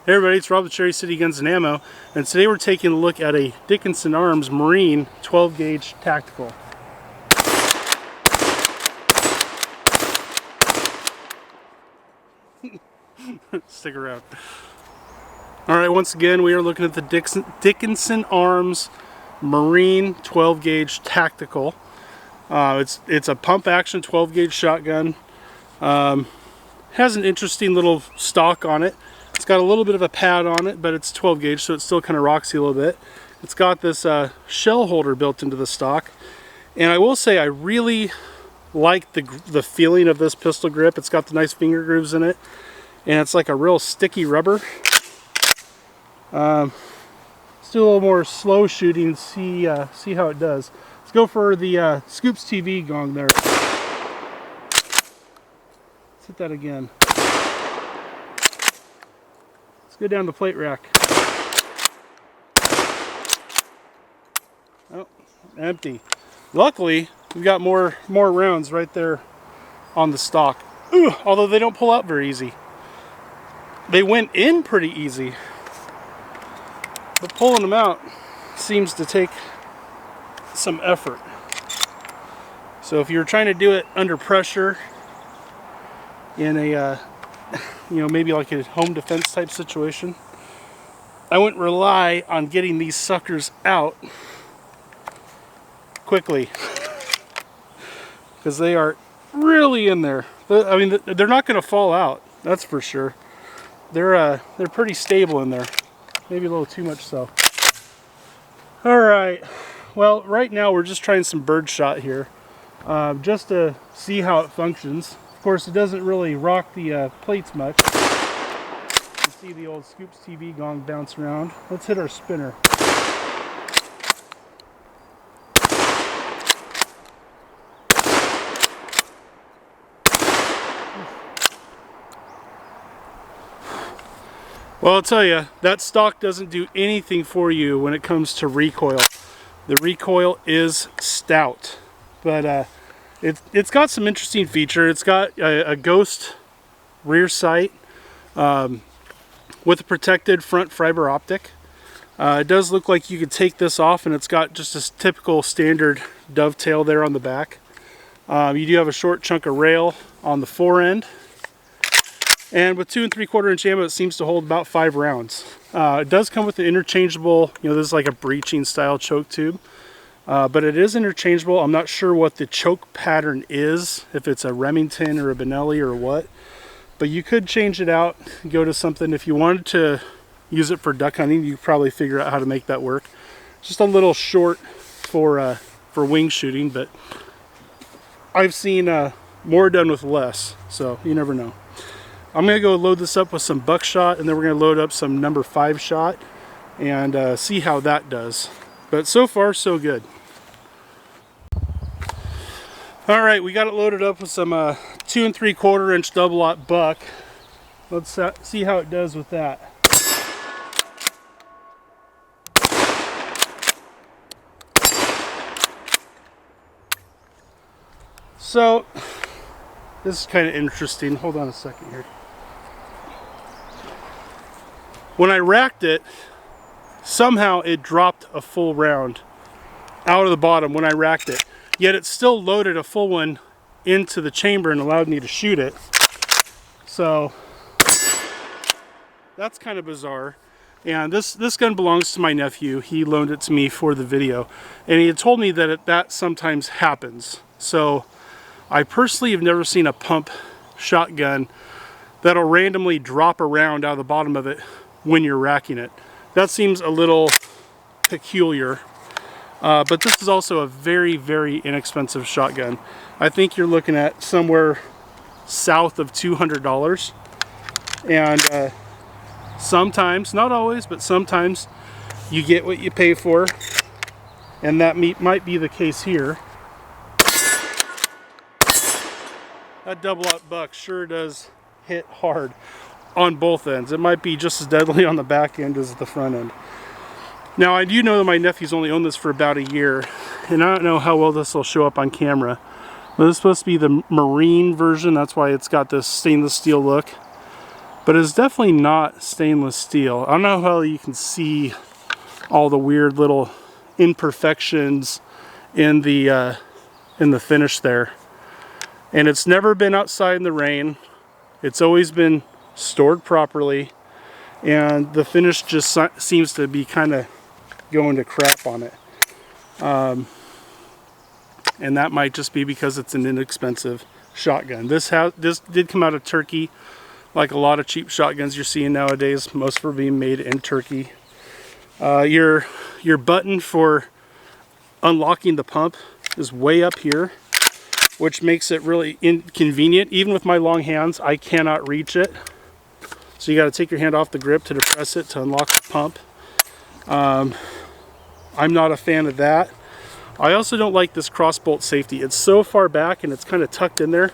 Hey everybody, it's Rob with Cherry City Guns and Ammo, and today we're taking a look at a Dickinson Arms Marine 12 gauge tactical. Stick around. Alright, once again we are looking at the Dickinson Arms Marine 12 gauge tactical. It's a pump action 12 gauge shotgun. Has an interesting little stock on it. It's got a little bit of a pad on it, but it's 12 gauge, so it still kind of rocks you a little bit. It's got this shell holder built into the stock, and I will say I really like the feeling of this pistol grip. It's got the nice finger grooves in it, and it's like a real sticky rubber. Let's do a little more slow shooting and see how it does. Let's go for the Scoops TV gong there. Let's hit that again. Let's go down the plate rack. Oh, empty. Luckily, we've got more rounds right there on the stock. Ooh, although they don't pull out very easy. They went in pretty easy, but pulling them out seems to take some effort. So if you're trying to do it under pressure in a maybe like a home defense type situation, I wouldn't rely on getting these suckers out quickly, because they are really in there. I mean, they're not going to fall out, that's for sure. They're pretty stable in there, maybe a little too much so. All right, well, right now we're just trying some bird shot here, just to see how it functions. Of course, it doesn't really rock the plates much. You see the old Scoops TV gong bounce around. Let's hit our spinner. Well, I'll tell you, that stock doesn't do anything for you when it comes to recoil. The recoil is stout, but it's got some interesting feature. It's got a ghost rear sight with a protected front fiber optic. It does look like you could take this off, and it's got just a typical standard dovetail there on the back. You do have a short chunk of rail on the fore end. And with 2 3/4 inch ammo, it seems to hold about 5 rounds. It does come with an interchangeable, this is like a breeching style choke tube. But it is interchangeable. I'm not sure what the choke pattern is, if it's a Remington or a Benelli or what. But you could change it out and go to something. If you wanted to use it for duck hunting, you could probably figure out how to make that work. Just a little short for wing shooting, but I've seen more done with less, so you never know. I'm going to go load this up with some buckshot, and then we're going to load up some number 5 shot and see how that does. But so far, so good. Alright, we got it loaded up with some 2 3/4 inch double-aught buck. Let's see how it does with that. So, this is kind of interesting. Hold on a second here. When I racked it, somehow it dropped a full round out of the bottom when I racked it. Yet it still loaded a full one into the chamber and allowed me to shoot it. So that's kind of bizarre. And this gun belongs to my nephew. He loaned it to me for the video. And he had told me that that sometimes happens. So I personally have never seen a pump shotgun that'll randomly drop a round out of the bottom of it when you're racking it. That seems a little peculiar, but this is also a very, very inexpensive shotgun. I think you're looking at somewhere south of $200, and sometimes, not always, but sometimes you get what you pay for, and that might be the case here. That double-aught buck sure does hit hard on both ends. It might be just as deadly on the back end as the front end. Now, I do know that my nephew's only owned this for about a year, and I don't know how well this will show up on camera. But this is supposed to be the Marine version. That's why it's got this stainless steel look. but it's definitely not stainless steel. I don't know how you can see all the weird little imperfections in the finish there. And it's never been outside in the rain. It's always been stored properly, and the finish just seems to be kind of going to crap on it. And that might just be because it's an inexpensive shotgun. This did come out of Turkey, like a lot of cheap shotguns you're seeing nowadays. Most are being made in Turkey. Your button for unlocking the pump is way up here, which makes it really inconvenient. Even with my long hands, I cannot reach it. So you got to take your hand off the grip to depress it to unlock the pump. I'm not a fan of that. I also don't like this cross bolt safety. It's so far back and it's kind of tucked in there.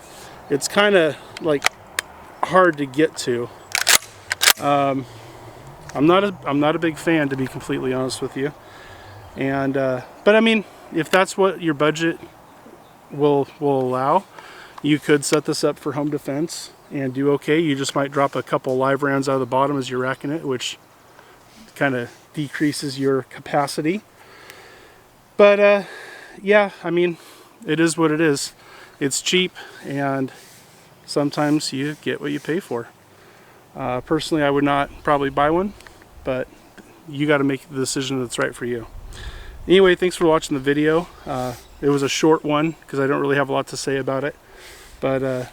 It's kind of like hard to get to. I'm not a big fan, to be completely honest with you. And but I mean, if that's what your budget will allow, you could set this up for home defense and do okay. You just might drop a couple live rounds out of the bottom as you're racking it, which kind of decreases your capacity. But yeah, I mean, it is what it is. It's cheap, and sometimes you get what you pay for. Personally, I would not probably buy one, but you got to make the decision that's right for you. Anyway, thanks for watching the video. It was a short one because I don't really have a lot to say about it. But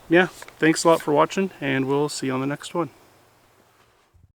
yeah, thanks a lot for watching, and we'll see you on the next one.